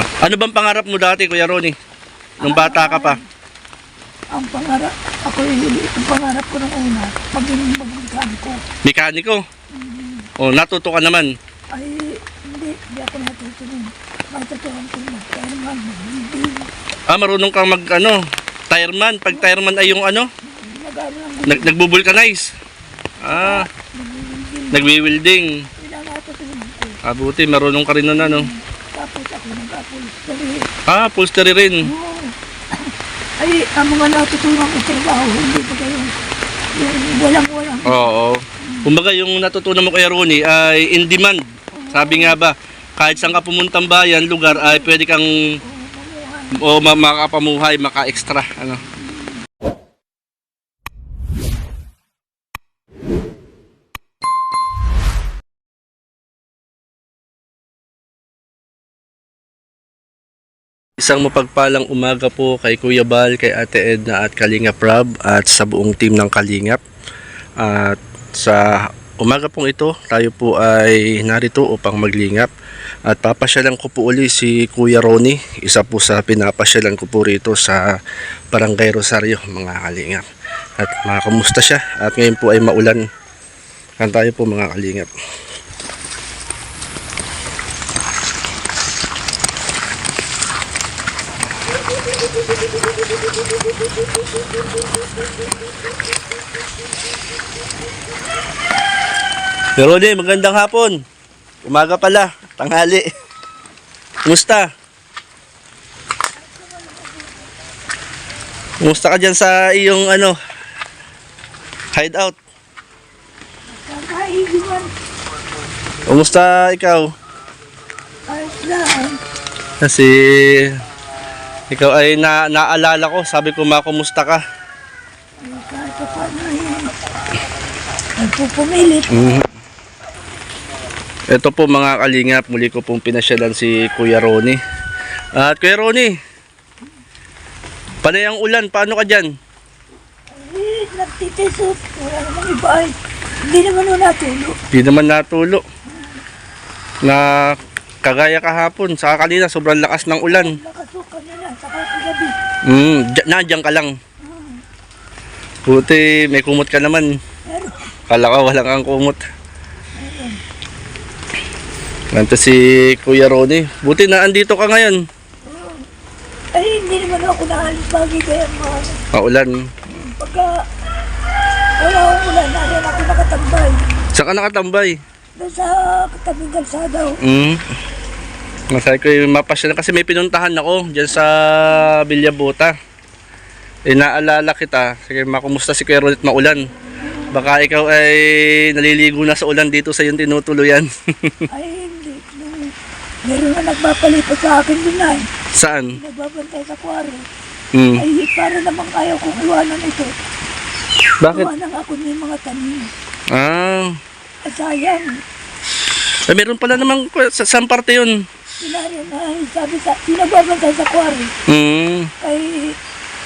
Ano bang pangarap mo dati, Kuya Ronnie? Nung bata ka pa? Ang pangarap, ang pangarap ko nung una, maging mekaniko. Mekaniko? O, natuto ka naman. Ay, hindi ako natuto nun. Matutuhan ko na, kaya naman, hindi. Marunong kang tireman. Pag tireman ay yung Nag-ano lang, nagbubulkanize. Nagwi-welding. kailangan natutuhan ko. Buti, marunong ka rin nun, Tapos ako nag-upholstery. Upholstery rin. Oo. Ay, ang mga natutunan ko trabaho, hindi ba kayo yung walang-walang. Oo. Kumbaga, yung natutunan mo, Kuya Ronnie, ay in demand. Sabi nga ba, kahit saan ka pumuntang bayan, lugar, ay pwede kang makapamuhay, maka-extra. Isang mapagpalang umaga po kay Kuya Bal, kay Ate Edna at Kalingap Rob at sa buong team ng Kalingap. At sa umaga pong ito, tayo po ay narito upang maglingap. At papasyalan ko po uli si Kuya Ronnie, isa po sa pinapasyalan ko po rito sa Barangay Rosario, mga Kalingap. At makakamusta siya, at ngayon po ay maulan. Kan tayo po, mga Kalingap. Pero magandang hapon. Umaga pala, tanghali. Kumusta? Kumusta ka dyan sa iyong hideout? Kakaigiman, Kumusta ikaw? ayos lang. Kasi ikaw ay naalala ko, sabi ko makumusta ka. Ay, kahit pa paano nagpupumilit. Ito po, mga Kalingap, muli ko pong pinasyalan si Kuya Ronnie. At Kuya Ronnie, panay ang ulan, paano ka dyan? Ay, nagtitisot. Wala namang iba ay. Hindi naman nun natulo. Di naman natulo. Na kagaya kahapon, saka kanina sobrang lakas ng ulan. Nakasukan nila, saka kagabi. Nandiyan ka lang. Buti may kumot ka naman. Pero, Kala ka walang ang kumot. Ganito si Kuya Ronnie. Buti na andito ka ngayon. ay, hindi naman ako naalis bagay kaya mga Maulan. pagka wala akong ulan, narin ako nakatambay. Saan ka nakatambay? Doon sa katabing kalsada. Masaya ko yung mapasyalan kasi may pinuntahan ako dyan sa Villabota. Naalala kita. Sige, makumusta si Kuya Ronnie at maulan. Baka ikaw ay naliligo na sa ulan dito sa iyong tinutuluyan. Ay, hindi. Meron na nagpapalipat sa akin doon ay. Saan? Nagbabantay sa kwaro. Hmm. Ay, para namang ayaw kong iwanan ito. Bakit? Iwanan ako ng mga tanim. Ay, sayang. Meron pala namang sa saan parte yun? Sinari na, sabi sa, sinagbabantay sa kwaro.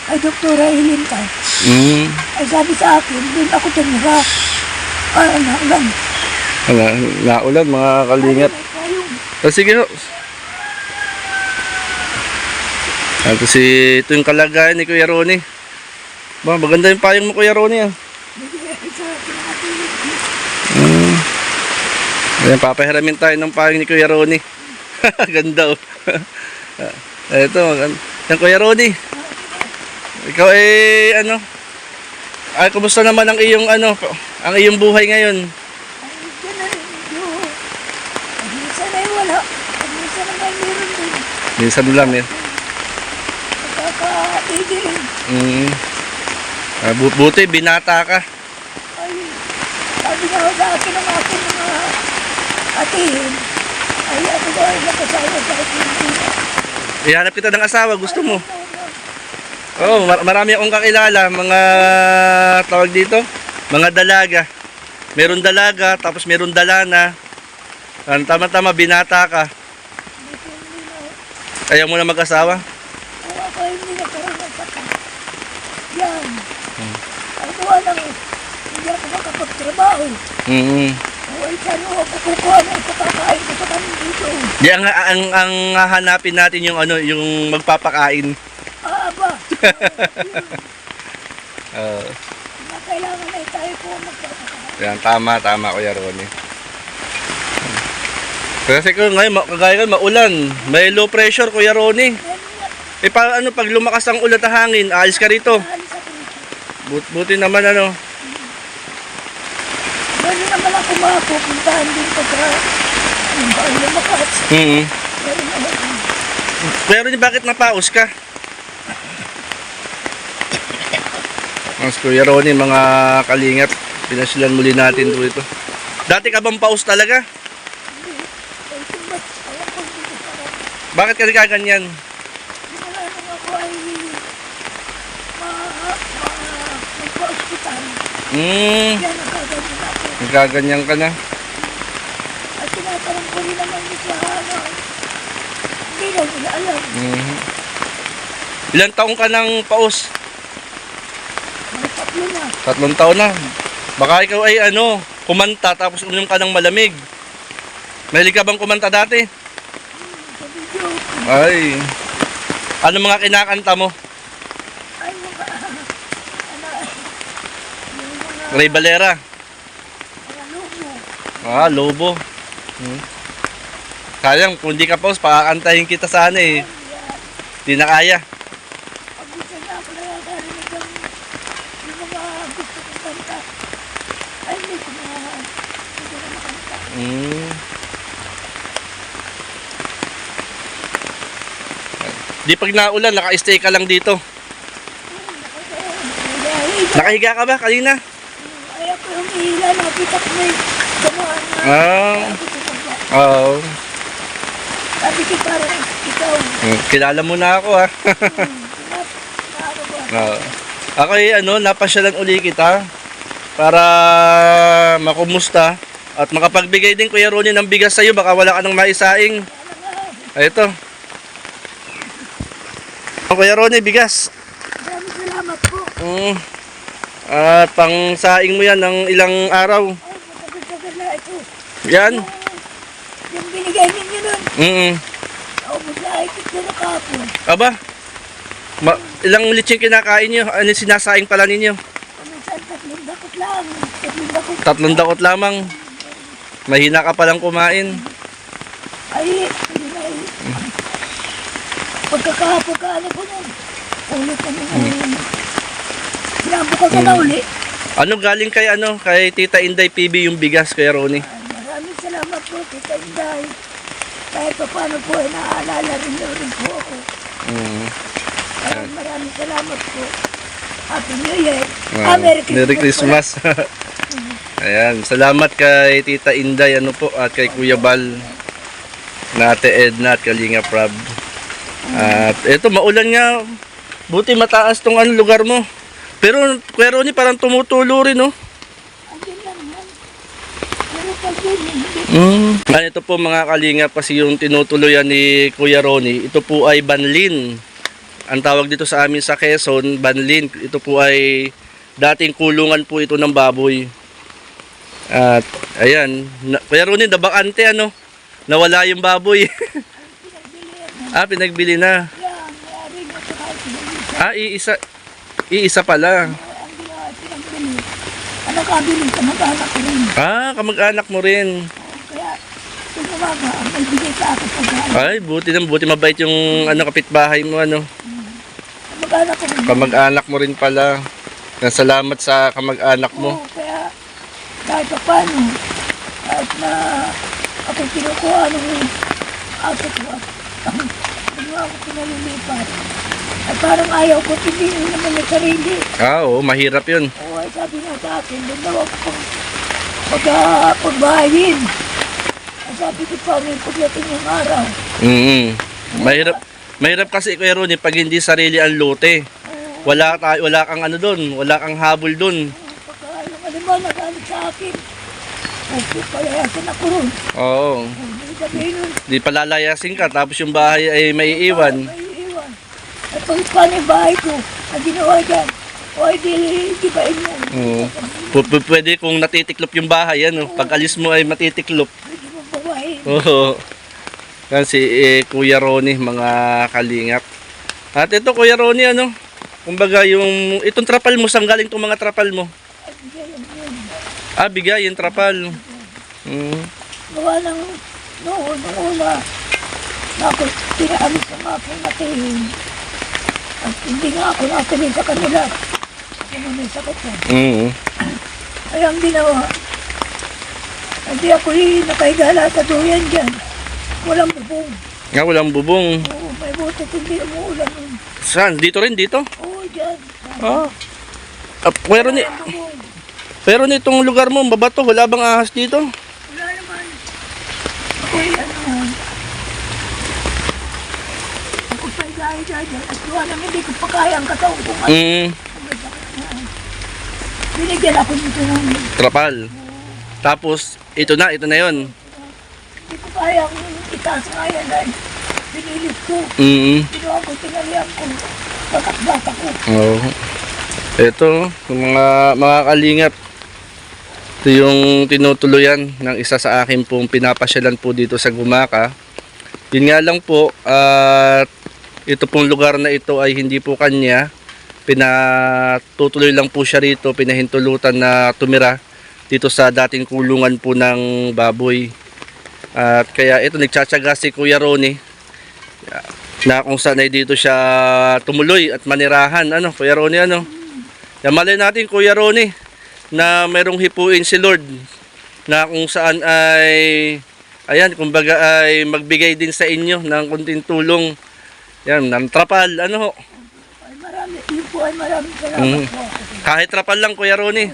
Kay Doktora Hilinta. Ay, sabi sa akin, doon ako tumira. Naulan. Naulan, mga Kalingap. Sige ho. Kasi ito yung kalagayan ni Kuya Ronnie. Maganda yung payong mo, Kuya Ronnie. Ayan, papahiramin tayo ng payong ni Kuya Ronnie. Ganda oh. Ito, yung Kuya Ronnie. Ikaw kumusta naman ang iyong ang iyong buhay ngayon? Minsan ay wala. Minsan naman meron din. Minsan lang eh. Pagkakatigil. Buti, binata ka. Ay, sabi nga sa akin ng aking mga atiin. Ay, ako ba ay nakasawa sa akin. Ihanap kita ng asawa, gusto mo? Oo, marami akong kakilala, mga tawag dito, mga dalaga. Meron dalaga, tapos meron dalana. Tama-tama, binata ka. Ayaw mo na mag-asawa? Kaya ako ay hindi nagkaroon ng pata. Yan. Ay, gawa lang, hindi ako makapagtrabaho. Ay, saan ako kukuha ng pagkakain ko sa kami dito? Di ang hahanapin natin yung ano, yung magpapakain. Aba, Uh, na kailangan ay tayo po magpapakain. yan, tama Kuya Ronnie. Kasi kung ngayon, kagaya ngayon, maulan. May low pressure, Kuya Ronnie. Eh, paano pag lumakas ang ulat at hangin, aalis ka rito. Alis ako rito. Buti naman ano. Gano'n naman ako mapupuntahan din pagka yung bahay na makat. Mm-hmm. Gano'n naman. Pero bakit napaus ka? Mas Kuya Ronnie, mga kalingap, pinasyalan muli natin ito. Dati ka bang paus talaga? Hindi. Ay, tumbat. Alam ko dito parang. Bakit ka nagkaganyan? Hindi na lang ako ay magpa-hospital. Yan ang gagawin ako. Nagkaganyan ka na. At tinatanong ko rin naman yung sa ano. Hindi daw nila alam. Ilang taong ka nang paus? Mga 3 na. 3 taon na. Baka ikaw ay ano, kumanta tapos uminom ka ng malamig. Mahilig ka bang kumanta dati? Sa video. Ay. Ano mga kinakanta mo? Ay, mga ano. Yung mga Ray Valera. lobo. Lobo. Sayang, kung di ka paus, pakakantahin kita sana eh. Yan. Di na kaya. Pag gusto niya ako na narinig yung mga gusto kong kanta. Ay, hindi ko na makanta. Di pag naulan, naka-stay ka lang dito. Nakahiga ka ba kanina? Ay, ako yung ihila, nakita ko may gamaan na. Sabi ko ba? Oo. Sabi ko parang ikaw. Kilala mo na ako ha. Ako ay napasyalan uli kita para makumusta at makapagbigay din Kuya Ronnie ng bigas sa'yo. Baka wala ka nang maisaing. Ay, ito. Kuya Ronnie, bigas. Maraming salamat po. At pang saing mo yan ng ilang araw. Ay, matagal-tagal na ito. Yan. Yung binigay ninyo nun. Naubos na ay kito na kapon. Aba, ilang litseng kinakain nyo? Ano sinasaing pala ninyo? Minsan 3 dakot lang. 3 dakot. 3 dakot lamang. Mahina ka palang kumain. Ay, yun ay. Pagkakahapon ka, ano ko nun. Ulit kami ngayon. Sinabukan ka na uli. Ano galing kay Tita Inday PB yung bigas, Kuya Ronnie? Maraming salamat po, Tita Inday. Kahit pa paano po, ay naaalala rin po ako. Maraming salamat po. Happy New Year. Merry Christmas. Ayan, salamat kay Tita Inday at kay Kuya Bal, na Ate Edna at Kalinga Prab. At ito, maulan nga. Buti mataas tong lugar mo. Pero Kuya Ronnie, parang tumutulo rin, no? Andyan lang yan. Pero pag yun, hindi. Ito po mga kalingap, kasi yung tinutuloyan ni Kuya Ronnie, ito po ay Banlin. Ang tawag dito sa amin sa Quezon, Banlin. Ito po ay dating kulungan po ito ng baboy. At ayan, Kuya Ronnie, nabakante nawala yung baboy. Pinagbili na. Yan, mayari na sa kahit Iisa pala. ang pinagbili. Ano kabili? Kamag-anak ko rin. Kamag-anak mo rin. Kaya, yung umaga, may bigay sa akin pagkain. Ay, buti mabait yung kapitbahay mo Kamag-anak ko rin. Kamag-anak mo rin pala. Salamat sa kamag-anak mo. Oo, kaya kahit pa paano, kahit na ako kinukuha nung aso ko at ano ako pinalilipat. At parang ayaw ko, hindi naman yung sarili. Oo, mahirap yun. Oo, ay sabi nga sa akin, doon daw ako pagbahayin. At sabi ko pa, may paglating yung araw. Mahirap kasi Kuya Ronnie pag hindi sarili ang lote. Wala kang doon, wala kang habol doon. Pagka yung alimang nagalit sa akin, ay palayasin ako ron. Oo. Hindi sabihin nun, Di palalayasin ka tapos yung bahay ay maiiwan. may iiwan. At pag paano yung bahay ko, na ginawa dyan, O, di ba yun yan? Oo. Pwede kung natitiklop yung bahay, ano, pag alis mo ay matitiklop. Pwede mo bawahin. Oo. Yan si Kuya Ronnie, mga kalingap. At ito Kuya Ronnie, ano, kumbaga yung, itong trapal mo, saan galing itong mga trapal mo? Ay, bigay lang yun. Ah, bigay yung trapal. Gawa ng noon, una, na ako pinaalis ng aking matiin. At hindi nga ako natingin sa kanila. Ako na may sakit na. Ay, ang ginawa, hindi ako nakaigala sa duyan dyan. Walang bubong. Nga, walang bubong. Oo, may butit hindi umuulan nun. Saan? Dito rin, dito? Oo, dyan. Ah. Pero ni, Walang bubong. pero nitong lugar mo, mabato, wala bang ahas dito? Wala naman. Ako'y ako pa'y dahil at gawa nang hindi ko pa kaya ang katawang kung ano. Binigyan ako nito ng Trapal. Tapos, ito na yon. hindi ko kaya ang itaas nga yan dahil pinilit ko. Ginawa ko, tinalihan ko. Pagkakbata ko. Oo. Ito, yung mga kalingap. Ito yung tinutuluyan ng isa sa akin pong pinapasyalan po dito sa Gumaka. Yun nga lang po, at ito pong lugar na ito ay hindi po kanya. Pinatutuloy lang po siya rito, pinahintulutan na tumira dito sa dating kulungan po ng baboy. At kaya ito, nagtsatsaga si Kuya Ronnie na kung saan ay dito siya tumuloy at manirahan. Ano, Kuya Ronnie, ano? Yan, malay natin, Kuya Ronnie, na merong hipuin si Lord na kung saan ay, ayan, kumbaga ay magbigay din sa inyo ng kunting tulong. Yan, ng trapal, ano ho? Ay marami, yun po ay maraming salamat po. Kahit trapal lang, Kuya Ronnie.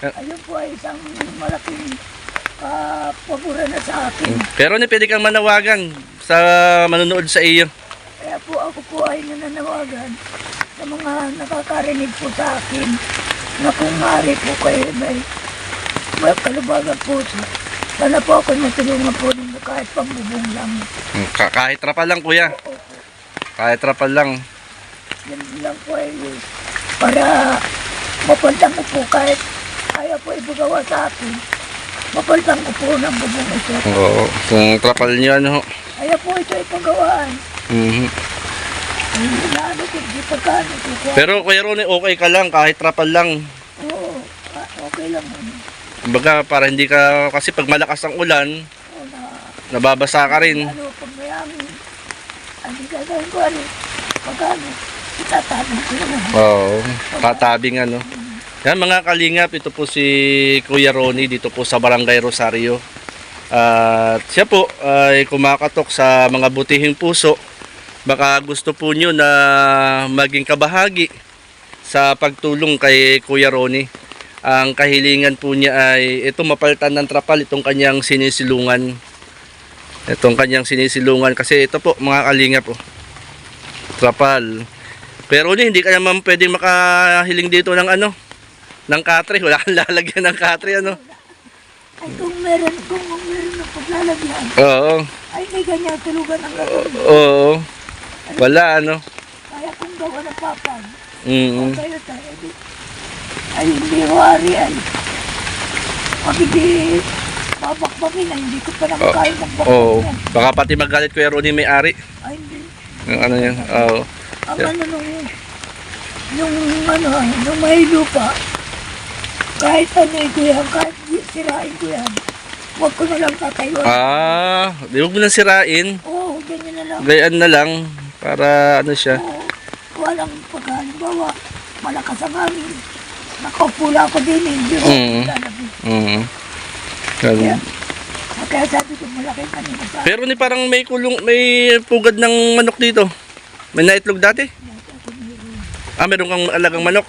Ayun po ay isang malaking pabura na sa akin. Pero ni pwede kang manawagan sa manonood sa iyo. Kaya po ako po ay nananawagan sa mga nakakarinig po sa akin na kung maaari po kayo may kalubagan po. Sana po ako matulungan po ninyo kahit pambubong lang. Kahit trapal lang, Kuya. Opo. Kahit trapal lang. Yan lang po ay para mapaltang ko po kahit kaya po ibagawa sa akin. Mapaltang ko po ng bubong ito. Oo. Kung trapal niyo, ano ho? Kaya po ito ipagawaan. Ay, naano ko, di pagkano ko. Pero Kuya Ronnie, okay ka lang kahit trapal lang. Oo, okay lang. Kumbaga para hindi ka, kasi pag malakas ang ulan, Oo, nababasa ka rin. ano, pag may amin, hindi gagawin ko, ano, pagkano, itatanong ko naman. Oo. Tatabing ano. Yan mga kalingap, ito po si Kuya Ronnie dito po sa Barangay Rosario. At siya po ay kumakatok sa mga butihing puso. Baka gusto po nyo na maging kabahagi sa pagtulong kay Kuya Ronnie. Ang kahilingan po niya ay ito, mapalitan ng trapal itong kanyang sinisilungan. Itong kanyang sinisilungan kasi ito po mga kalingap po. Trapal. Pero hindi ka naman pwedeng makahiling dito ng ano, ng katre. Wala kang lalagyan ng katre, ano. Ay, kung meron na paglalagyan, Oo. ay may ganyan tulugan ang gagawin. Oo. Wala, ano. Kaya kung gawa ng papan, kayo tayo, ay hindi wari, ay pag hindi babakbakin, ay hindi ko pa naman kaya ng Oo. bakbakin. Baka pati magalit Kuya Ronnie may-ari. Ay, hindi. Yung ano yan. Oo. Ang ano nung may lupa, kahit ano ko yan, kahit sirain ko yan, huwag ko na lang tatayuan. Ah, di huwag mo nang sirain. Oo, ganyan na lang. Gayaan na lang para ano siya. Oo, walang paghalimbawa, malakas ang hangin. Nakapula ko din, hindi ko lalabas. Ganun. Kaya sabi ko, malaki kanina sa Pero ni parang may may pugad ng manok dito. May naitlog dati? Ah, meron kang alagang manok?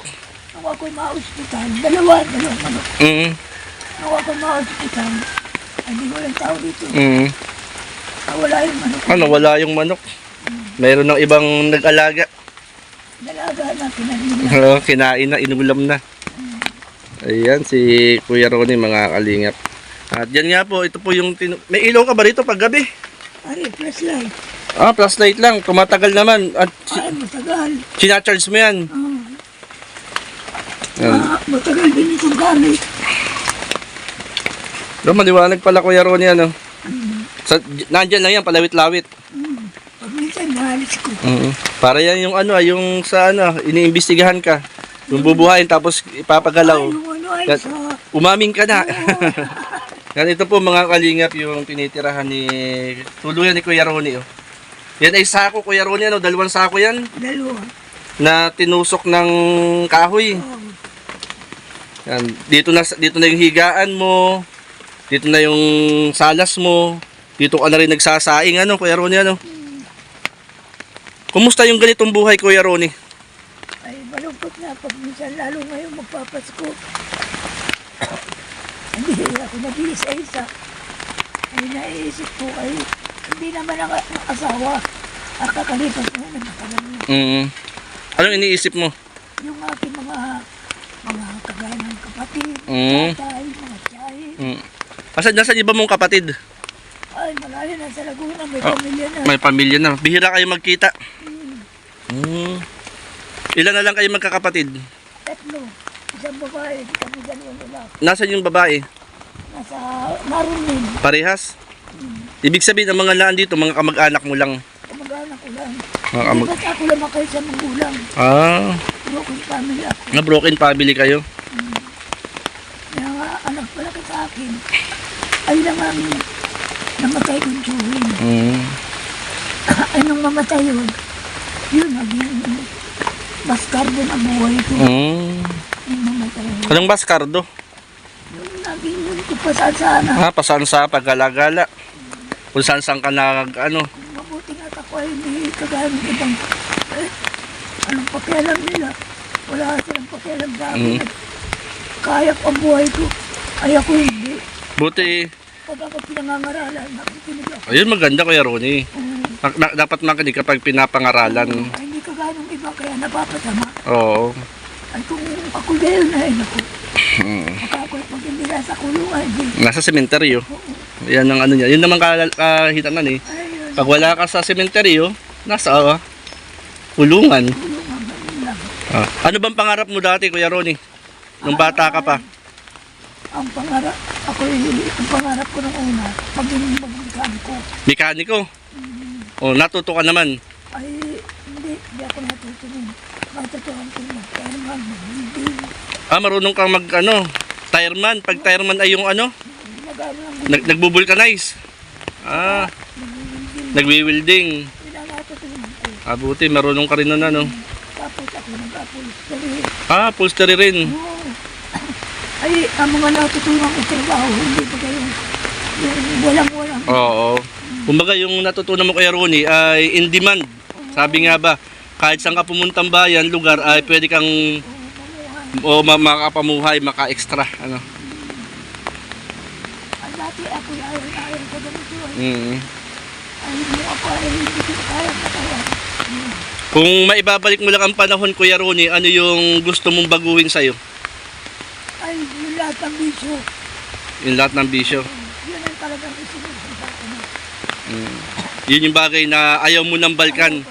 Nung ako'y ma-hospital, dalawang manok. Nung ako'y ma-hospital, ay di walang tao dito. Wala yung manok. Ano, wala yung manok. Mayroon ng ibang nag-alaga. Dalaga na, pinalila. Kinain na, inulam na. Ayan, si Kuya Ronnie, mga kalingap. At yan nga po, ito po yung... May ilaw ka ba rito pag gabi? Ari, flashlight. Ah, flashlight lang. Tumatagal naman. At Ay, matagal. sinacharge mo yan. Matagal din itong gamit. No, maliwanag pala Kuya Ronnie ano. Nandyan lang yan, palawit-lawit. Pag minsan naalis ko. Para yan yung ano, yung sa ano, iniimbestigahan ka. Yung bubuhayin tapos ipapagalaw. Yung ano ay Yan, sa... umaming ka na. Yan, ito po mga kalingap yung tinitirahan ni tuluyan ni Kuya Ronnie. Oh. Yan ay sako Kuya Ronnie, ano, 2 sako yan Dalawa. na tinusok ng kahoy. Oh. Yan, dito na yung higaan mo. Dito na yung salas mo. Dito ka na rin nagsasaing ano Kuya Ronnie ano. Kumusta yung ganitong buhay Kuya Ronnie? Ay, malungkot na pag minsan lalo ngayon magpapasko. Hindi ako nag-iisa-isa. Ay, naiisip ko ay hindi naman ang asawa. At kakalipas na nagkakaroon na. Anong iniisip mo? Yung aking mga kagaya ng kapatid, Mm. tatay, mga tiyahe. Nasaan iba mong kapatid? Ay, malayo na sa Laguna, may pamilya na. May pamilya na. Bihira kayo magkita. Ilan na lang kayo magkakapatid? 3. Isang babae, kami 2 lalaki. Nasaan yung babae? Nasa Marunin. Parehas? Ibig sabihin ang mga laan dito, mga kamag-anak mo lang. Kamag-anak ko lang. Mga Hindi ba't ako lumaki sa magulang? Broken family ako. Na broken family kayo? Kaya nga, anak pala ka sa akin. Ay lang ang namatay kong tiyuhin. Ay nung mamatay yun, naging bastardo na buhay ko. Yung mamatay yun. Anong baskardo? Yung naging yun ko pasasana. Pasan sa paggalagala. Kung saan ka ano. Mabuti nga ako ay hindi kagaya ng ibang anong pakialam nila. Wala silang pakialam sa akin. Kaya ko ang buhay ko. Ay ako hindi. Buti, Pag ako pinangangaralan, nakikinig ako. ayun maganda Kuya Ronnie. Dapat makinig kapag pinapangaralan. Ay, hindi kagaya ng iba, kaya napapasama. Oo. Ay kung ako gayon na, ay naku. Baka ako pag hindi nasa kulungan, di. Nasa sementeryo. Yan ang ano niya. Yun naman kahitanan eh. Ayun, Pag wala ka sa sementeryo, nasa kulungan. kulungan, ganun lang. Ano bang pangarap mo dati Kuya Ronnie? Nung bata ka pa? Ang pangarap ko nung una, maging magmekaniko. Mekaniko? O, natuto ka naman. Ay, hindi ako natuto nun. Matutuhan ko na, kaya naman, hindi. Marunong kang tireman. Pag tireman ay yung Nagano lang, nagbubulkanize. Nagwi-welding. pinangatutunan ko. Buti, marunong ka rin nun Tapos ako nag-upholstery. Upholstery rin. Oo. Ay, ang mga natutunan ko trabaho, hindi ba kayo yung walang-walang. Oo. Kumbaga yung natutunan mo Kuya Ronnie ay in demand. Sabi nga ba, kahit saan ka pumuntang bayan, lugar, ay pwede kang makapamuhay, maka-extra. Ang dati ako ayaw ko ganito. Ay, hindi ako ay hindi ko kaya kaya. Kung maibabalik mo lang ang panahon Kuya Ronnie, ano yung gusto mong baguhin sa'yo? Ay, yung lahat ng bisyo. Yung lahat ng bisyo. Yun ang talagang isinunod sa akin. Yun yung bagay na ayaw mo ng balkan.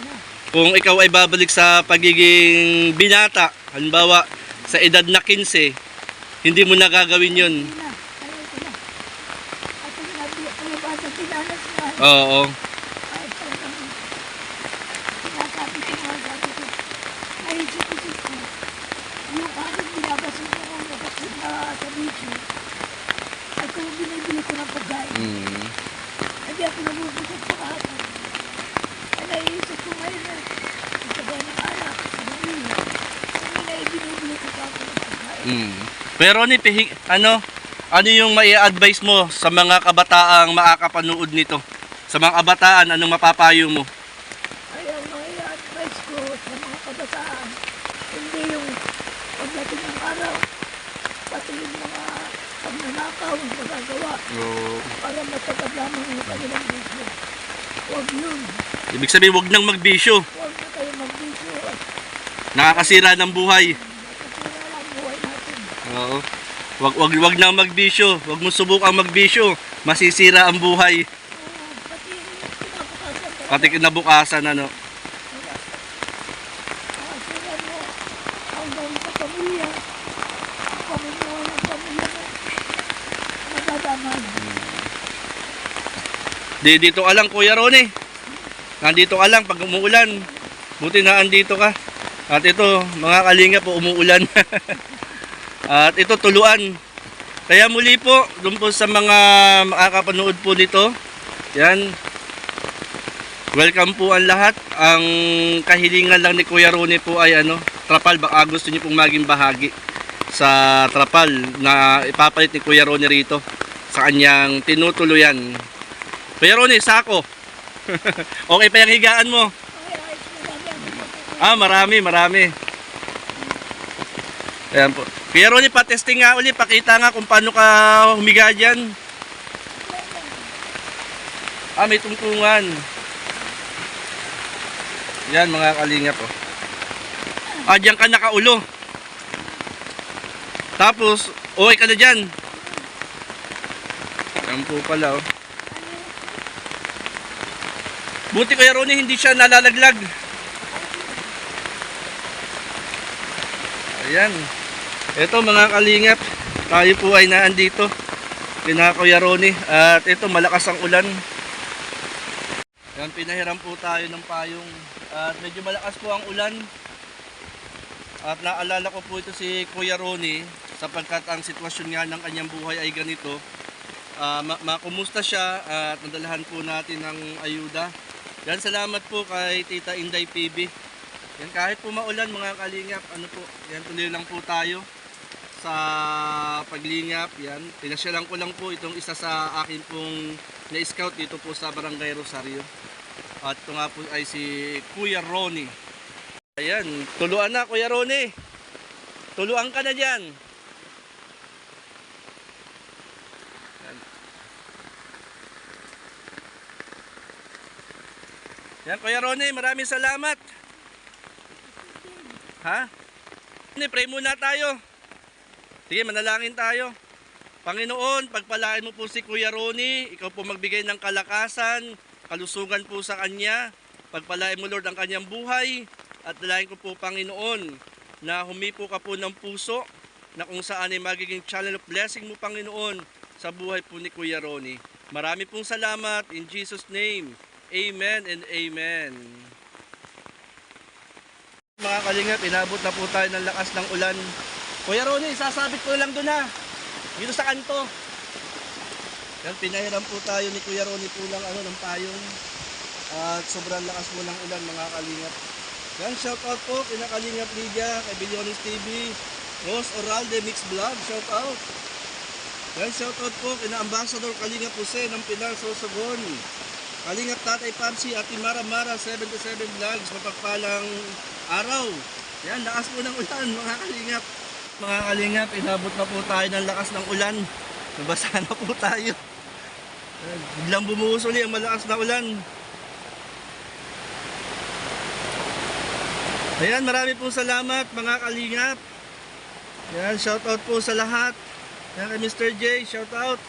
Kung ikaw ay babalik sa pagiging binata, halimbawa sa edad na 15, hindi mo na gagawin yun. Hindi na, ayaw ko na. At yung nabasa tinanas na. Oo. Ay, talagang sinasabi ko nga sabi ko. Ay, isip ko. Yung aking binabasin ko sa bisyo. Ay, kung binibili ko ng pagkain. Hindi ako nabubusog sa kahapon. Ay, naiisip ko ngayon na ito ba ng alak sa gabi. Hindi na ibinibili ko pa ako ng pagkain. Pero ano yung mai-advise mo sa mga kabataang makakapanood nito? Sa mga kabataan, anong mapapayo mo? Ay, ang mga advice ko sa mga kabataan, hindi yung pagdating ng araw, pati yung mga pagnanakaw ang magagawa para matagad lamang yung kanilang bisyo. Huwag yun. Ibig sabihin, huwag nang magbisyo. Huwag na kayo magbisyo at Nakakasira ng buhay. nakasira lang buhay natin. Oo. Wag nang magbisyo. Huwag mo subukang magbisyo. Masisira ang buhay. Pati yung kinabukasan Pati kinabukasan, nakasira mo hanggang sa pamilya. damay. Dito ka lang, Kuya Ronnie. Nandito ka lang pag umuulan. Buti na andito ka. At ito, mga kalinga po, umuulan. At ito, tuluan. Kaya muli po, doon po sa mga makakapanood po nito, yan, welcome po ang lahat. Ang kahilingan lang ni Kuya Ronnie po ay trapal. Baka gusto niyo pong maging bahagi sa trapal na ipapalit ni Kuya Ronnie rito sa kanyang tinutuluyan. Kuya Ronnie, sako. Okay pa yung higaan mo? Okay, ayos na Marami. dami. Ayan po. Kuya Ronnie, pa-testing nga uli. Pakita nga kung paano ka humiga dyan. May tungtungan. Yan mga kalinga po. Diyan ka nakaulo. Tapos, okay ka na dyan. Yan po pala oh. Buti Kuya Ronnie, hindi siya nalalaglag. Ayan. Ito mga kalingap, tayo po ay naandito kina Kuya Ronnie. At ito, malakas ang ulan. Yan, pinahiram po tayo ng payong. At medyo malakas po ang ulan. At naalala ko po ito si Kuya Ronnie, sapagkat ang sitwasyon nga ng kanyang buhay ay ganito. Makumusta siya at nadalahan po natin ng ayuda. Yan, salamat po kay Tita Inday PB. Yan, kahit po maulan mga kalingap, yan, tuloy lang po tayo sa paglingap. Yan, pinasyalan ko lang po itong isa sa akin pong na-scout dito po sa Barangay Rosario. At ito nga po ay si Kuya Ronnie. Ayan, tuluan na Kuya Ronnie. Tuluan ka na dyan. Yan Kuya Ronnie, maraming salamat. Pray muna tayo. Sige, manalangin tayo. Panginoon, pagpalain mo po si Kuya Ronnie. Ikaw po magbigay ng kalakasan, kalusugan po sa kanya. Pagpalain mo Lord ang kanyang buhay. At dalayan ko po Panginoon na humipo ka po ng puso na kung saan ay magiging channel of blessing mo Panginoon sa buhay po ni Kuya Ronnie. Marami pong salamat in Jesus name. Amen and amen. Mga kalingap, inabot na po tayo ng lakas ng ulan. Kuya Ronnie, sasabit ko lang doon ha. Dito sa kanto. Yan, pinahiram po tayo ni Kuya Ronnie po lang ng payong. At sobrang lakas po ng ulan mga kalingap. Yan, shout out po kina Kalingap Lydia, kay Bilyones TV, Rose Oralde Mix Vlog, shout out. Yan, shout out po kina Ambassador Kalingap Jose ng Pilar Sorsogon. Kalingap Tatay Papsi, Ate Mara Mara 77 Vlogs, mapagpalang araw. Yan, lakas po ng ulan mga kalingap. Mga kalingap, inabot na po tayo ng lakas ng ulan. Nabasa na po tayo. Biglang bumuhos ulit ang malakas na ulan. Ayan, marami pong salamat mga kalingap. Yan, shout out po sa lahat. Yan kay Mr. J, shout out.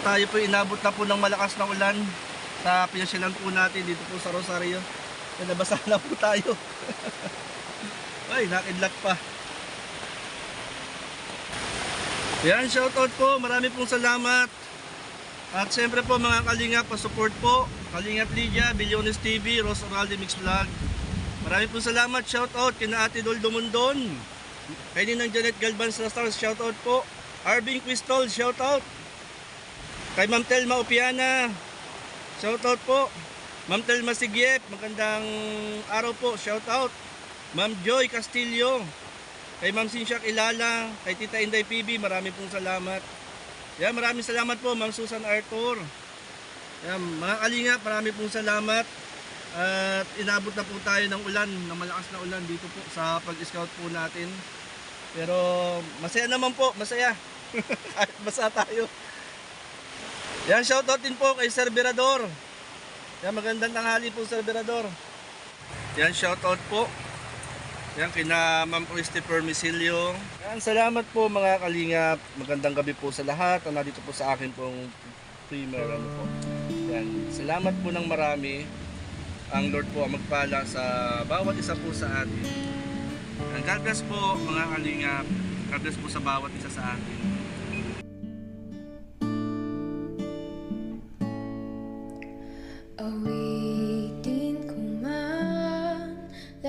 Tayo po inabot na po ng malakas na ulan sa pinasyalan po natin dito po sa Rosario. Nabasa na po tayo. Ay, nakidlak pa. Yan, shoutout po. Marami pong salamat. At siyempre po mga kalingap, pa-support po. Kalingap Lydia, Bilyones TV, Rose Oralde Mix Vlog. Marami pong salamat. Shoutout kina Ate Dol Dumondon. Kay Ninang Janet Galban sa Stars, shoutout po. Arvin Quistol, shoutout. Kay Ma'am Telma Opiana, shoutout po. Ma'am Telma Sigyep, magandang araw po, shoutout. Ma'am Joy Castillo, kay Ma'am Sinsyak Ilala, kay Tita Inday PB, marami pong salamat. Yan, maraming salamat po Ma'am Susan Arthur. Yan, mga kalingap, marami pong salamat. At inabot na po tayo ng ulan, ng malakas na ulan dito po sa pag-scout po natin. Pero masaya naman po, masaya. Kahit basa tayo. Yan, shoutout din po kay Sir Berador. Yan, magandang tanghali po Sir Berador. Yan, shoutout po. Yan, kina Ma'am Christopher Misilio. Yan, salamat po mga kalingap. Magandang gabi po sa lahat. Nandito po sa akin pong primer po. Yan, salamat po ng marami. Ang Lord po ang magpala sa bawat isa po sa atin. Yan, God bless po mga kalingap. God bless po sa bawat isa sa atin.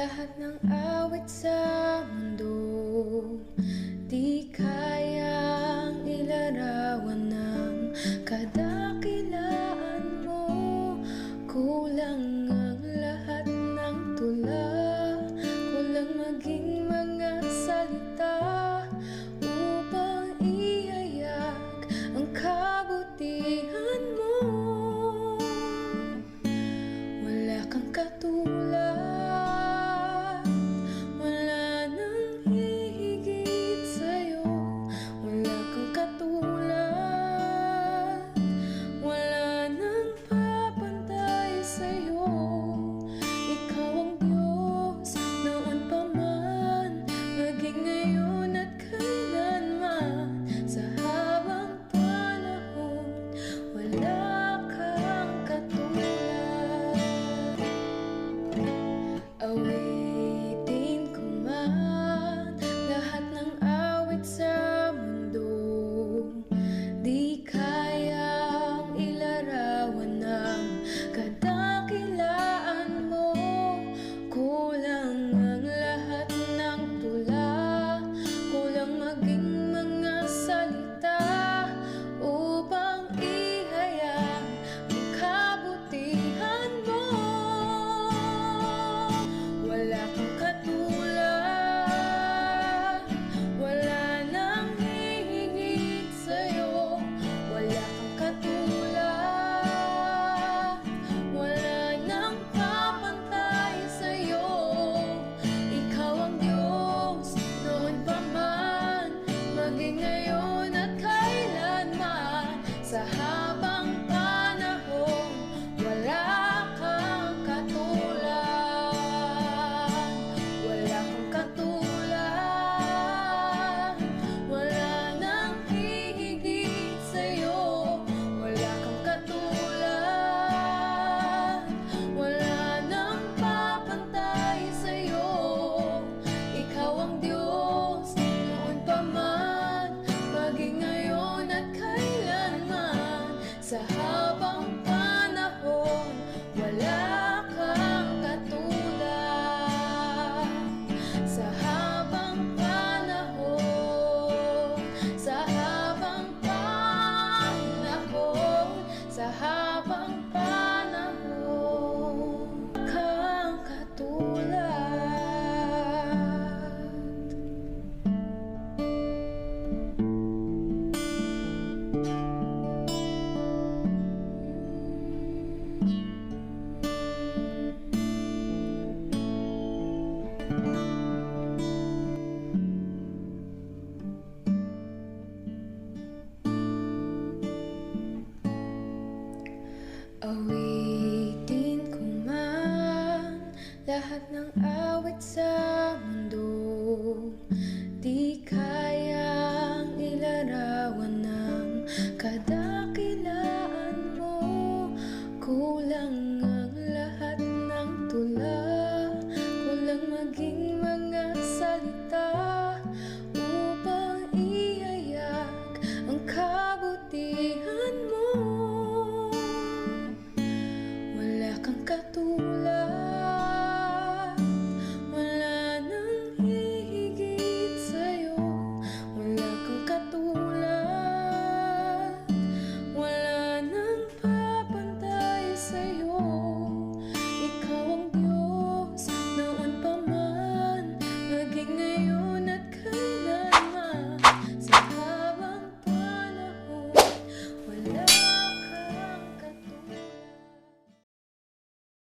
lahat ng awit sa mundo, di kayang ilarawan ng kadakilaan mo. Kulang ang lahat ng tula, kulang maging mga salita upang ihayag ang kabutihan mo. Wala kang katulad, wala nang hihigit sa'yo. Wala kang katulad, wala nang papantay sa'yo. Ikaw ang Diyos noon pa man, maging ngayon at kailanman. Sa habang panahon, wala kang katulad. Awitin ko man lahat ng awit sa mundo, di kayang ilarawan ng kadakilaan mo. Kulang ang lahat ng tula, kulang maging mga salita upang ihayag ang kabutihan mo. Wala kang katulad, wala nang hihigit sa'yo. Wala kang katulad, wala nang papantay sa'yo. Ikaw ang Diyos noon pa man, maging ngayon at kailanman. Sa habang panahon, wala kang katulad. Wala kang katulad, wala nang hihigit sa'yo. Wala kang katulad, wala nang papantay sa'yo. Ikaw ang Diyos noon pa man, maging ngayon at kailanman. Sa habang panahon, wala kang katulad. Sa habang panahon, sa habang panahon, sa habang panahon, kang katulad. Awitin ko man lahat ng awit sa